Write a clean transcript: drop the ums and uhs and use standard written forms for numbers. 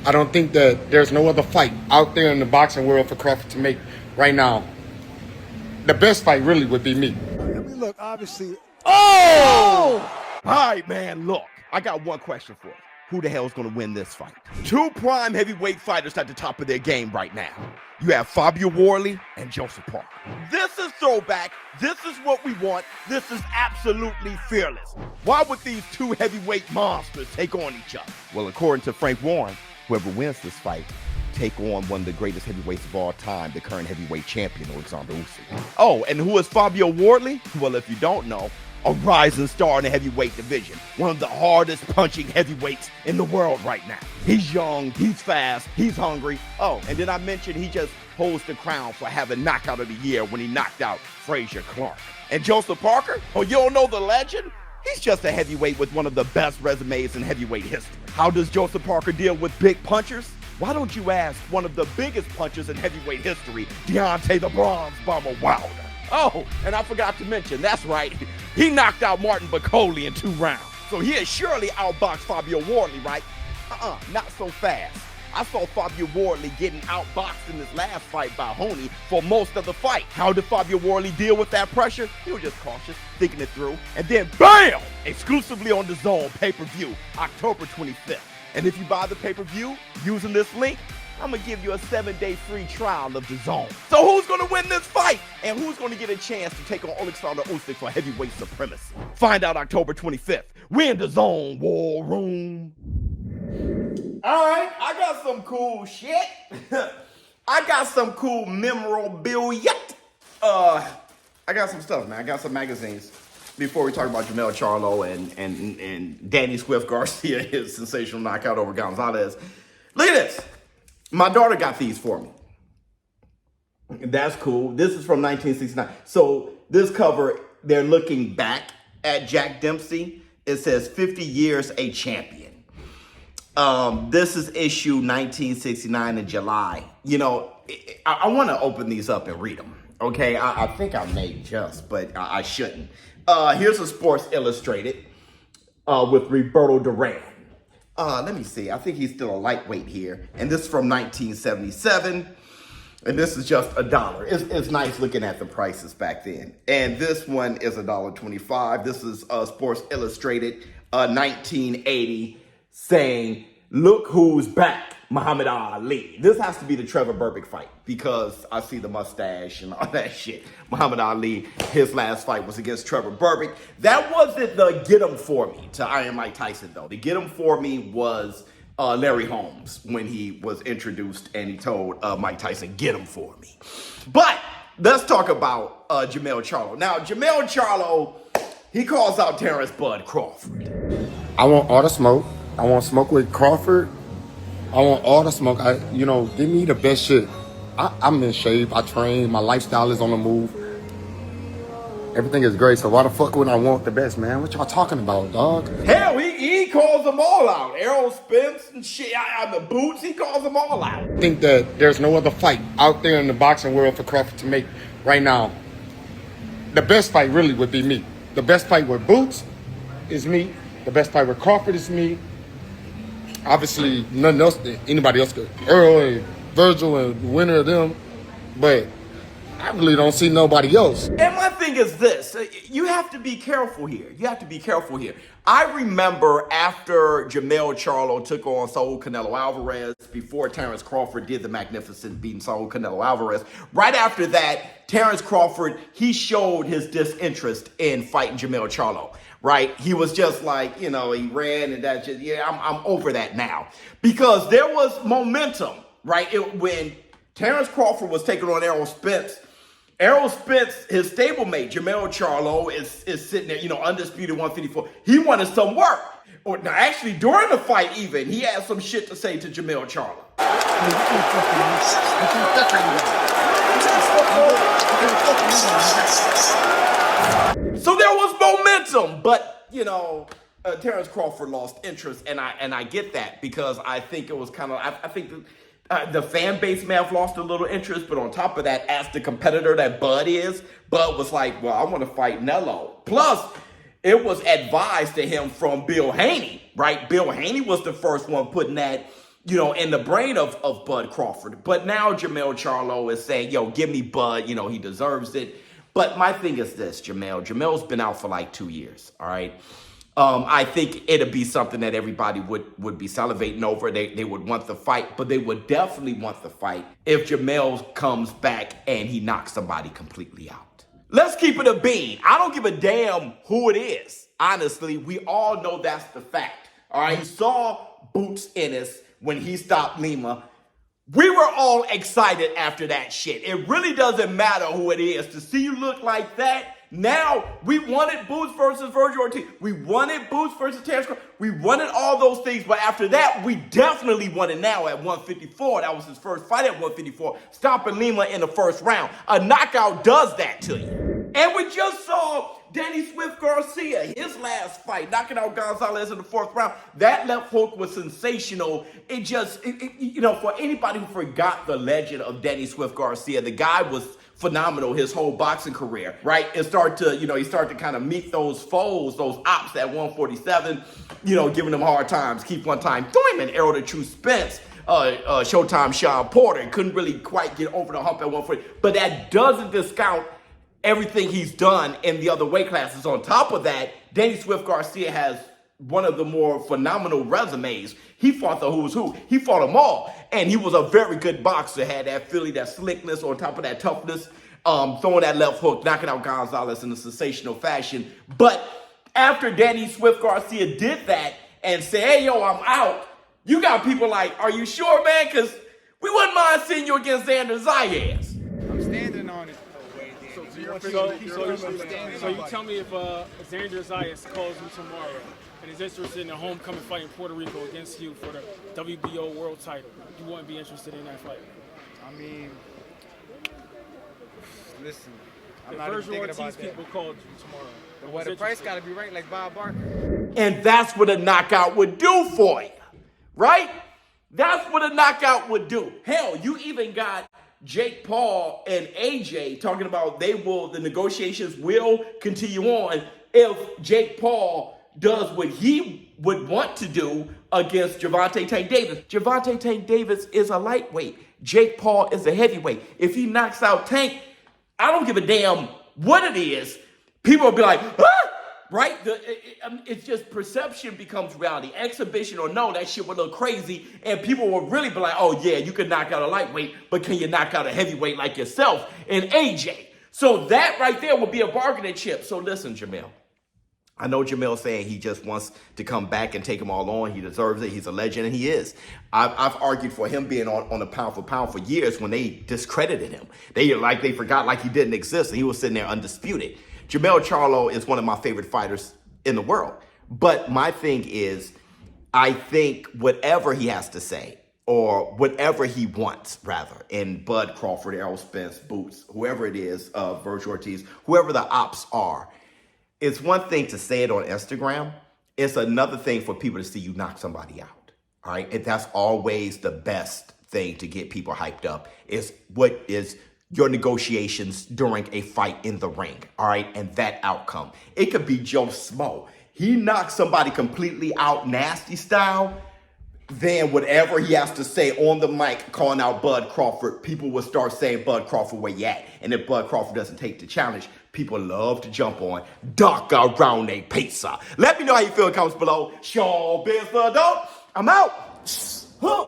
I don't think that there's no other fight out there in the boxing world for Crawford to make right now. The best fight really would be me. I mean, look, obviously. Oh! All right, man, look. I got one question for you. Who the hell's going to win this fight? Two prime heavyweight fighters at the top of their game right now. You have Fabio Worley and Joseph Parker. This is throwback. This is what we want. This is absolutely fearless. Why would these two heavyweight monsters take on each other? Well, according to Frank Warren, whoever wins this fight take on one of the greatest heavyweights of all time, the current heavyweight champion, Alexander Usyk. Oh, and who is Fabio Worley? Well, if you don't know, a rising star in the heavyweight division. One of the hardest punching heavyweights in the world right now. He's young, he's fast, he's hungry. Oh, and then I mentioned he just holds the crown for having knockout of the year when he knocked out Frazier Clark. And Joseph Parker? Oh, you don't know the legend? He's just a heavyweight with one of the best resumes in heavyweight history. How does Joseph Parker deal with big punchers? Why don't you ask one of the biggest punchers in heavyweight history, Deontay the Bronze Bomber Wilder? Oh, and I forgot to mention, that's right, he knocked out Martin Bakole in 2 rounds. So he has surely outboxed Fabio Worley, right? Not so fast. I saw Fabio Worley getting outboxed in his last fight by Honey for most of the fight. How did Fabio Worley deal with that pressure? He was just cautious, thinking it through, and then BAM! Exclusively on DAZN pay-per-view, October 25th. And if you buy the pay-per-view using this link, I'm going to give you a 7-day free trial of DAZN. So who's going to win this fight? And who's going to get a chance to take on Alexander Usyk for heavyweight supremacy? Find out October 25th. We're in the DAZN War Room. All right, I got some cool shit. I got some cool memorabilia. I got some stuff, man. I got some magazines. Before we talk about Charlo and Danny Swift Garcia, his sensational knockout over Gonzalez. Look at this. My daughter got these for me. That's cool. This is from 1969. So this cover, they're looking back at Jack Dempsey. It says 50 years a champion. This is issue 1969 in July. You know, I want to open these up and read them. Okay, I think I may just, but I shouldn't. Here's a Sports Illustrated with Roberto Duran. Let me see. I think he's still a lightweight here. And this is from 1977. And this is just $1. It's nice looking at the prices back then. And this one is $1.25. This is Sports Illustrated 1980 saying, "Look who's back, Muhammad Ali." This has to be the Trevor Berbick fight because I see the mustache and all that shit. Muhammad Ali, his last fight was against Trevor Berbick. That wasn't the get him for me to Iron Mike Tyson, though. The get him for me was Larry Holmes when he was introduced and he told Mike Tyson, "Get him for me." But let's talk about Jermell Charlo. Now, Jermell Charlo, he calls out Terrence Bud Crawford. I want all the smoke. I want smoke with Crawford. I want all the smoke. Give me the best shit. I'm in shape. I train. My lifestyle is on the move. Everything is great. So why the fuck would I want the best, man? What y'all talking about, dog? Hell, he calls them all out. Errol Spence and shit. The boots, he calls them all out. I think that there's no other fight out there in the boxing world for Crawford to make right now. The best fight really would be me. The best fight with Boots is me. The best fight with Crawford is me. Obviously, nothing else, anybody else could. Earl and Virgil and the winner of them. But I really don't see nobody else. And my thing is this. You have to be careful here. I remember after Jermell Charlo took on Saul Canelo Alvarez, before Terrence Crawford did the magnificent beating Saul Canelo Alvarez, right after that, Terrence Crawford, he showed his disinterest in fighting Jermell Charlo. Right? He was just like, he ran and that just, I'm over that now. Because there was momentum, right? When Terrence Crawford was taking on Errol Spence, his stablemate, Jermell Charlo, is sitting there, undisputed 154. He wanted some work. Now, actually, during the fight even, he had some shit to say to Jermell Charlo. So there was momentum, but Terrence Crawford lost interest, and I get that because I think it was kind of I think the fan base may have lost a little interest, but on top of that, as the competitor that Bud is, Bud was like, well, I want to fight Nello. Plus, it was advised to him from Bill Haney, right? Bill Haney was the first one putting that in the brain of Bud Crawford. But now Jermell Charlo is saying, yo, give me Bud, he deserves it. But my thing is this, Jermell's been out for like 2 years, all right? I think it'd be something that everybody would be salivating over. They would want the fight, but they would definitely want the fight if Jermell comes back and he knocks somebody completely out. Let's keep it a bean. I don't give a damn who it is. Honestly, we all know that's the fact. All right, you saw Boots Ennis when he stopped Lima. We were all excited after that shit. It really doesn't matter who it is. To see you look like that, now we wanted Boots versus Virgil Ortiz. We wanted Boots versus Terrence Crawford. We wanted all those things, but after that, we definitely wanted now at 154. That was his first fight at 154, stopping Lima in the first round. A knockout does that to you. And we just saw Danny Swift Garcia, his last fight, knocking out Gonzalez in the fourth round. That left hook was sensational. For anybody who forgot the legend of Danny Swift Garcia, the guy was phenomenal his whole boxing career, right? He started to kind of meet those foes, those ops at 147, giving them hard times. Keep one time, Thurman, Errol the True Spence, Showtime Sean Porter. Couldn't really quite get over the hump at 140. But that doesn't discount everything he's done in the other weight classes. On top of that, Danny Swift Garcia has one of the more phenomenal resumes. He fought the who's who. He fought them all. And he was a very good boxer. Had that Philly, that slickness on top of that toughness, throwing that left hook, knocking out Gonzalez in a sensational fashion. But after Danny Swift Garcia did that and said, hey, yo, I'm out, you got people like, are you sure, man? Because we wouldn't mind seeing you against Xander Zayas. I'm standing on it. So you tell me if Xander Zayas calls you tomorrow and is interested in a homecoming fight in Puerto Rico against you for the WBO world title, you wouldn't be interested in that fight? I mean, listen, I'm if not even Virgil thinking Ortiz about people that. called you tomorrow, Well, the price got to be right, like Bob Barker. And that's what a knockout would do for you, right? That's what a knockout would do. Hell, you even got Jake Paul and AJ talking about the negotiations will continue on if Jake Paul does what he would want to do against Gervonta Tank Davis. Gervonta Tank Davis is a lightweight. Jake Paul is a heavyweight. If he knocks out Tank, I don't give a damn what it is. People will be like, ah! Right? It's just perception becomes reality. Exhibition or no, that shit would look crazy. And people will really be like, oh yeah, you can knock out a lightweight, but can you knock out a heavyweight like yourself and AJ? So that right there would be a bargaining chip. So listen, Jermell. I know Jermell's saying he just wants to come back and take them all on. He deserves it. He's a legend, and he is. I've argued for him being on a pound for pound for years when they discredited him. They forgot like he didn't exist, and he was sitting there undisputed. Jermell Charlo is one of my favorite fighters in the world. But my thing is, I think whatever he has to say, or whatever he wants, rather, in Bud Crawford, Errol Spence, Boots, whoever it is, Virgil Ortiz, whoever the ops are, it's one thing to say it on Instagram. It's another thing for people to see you knock somebody out, all right? And that's always the best thing to get people hyped up, is what is your negotiations during a fight in the ring, all right? And that outcome. It could be Joe Smo. He knocks somebody completely out nasty style, then whatever he has to say on the mic calling out Bud Crawford, people will start saying, Bud Crawford, where you at? And if Bud Crawford doesn't take the challenge, people love to jump on Doc around a pizza. Let me know how you feel in the comments below. ShowBizz, I'm out.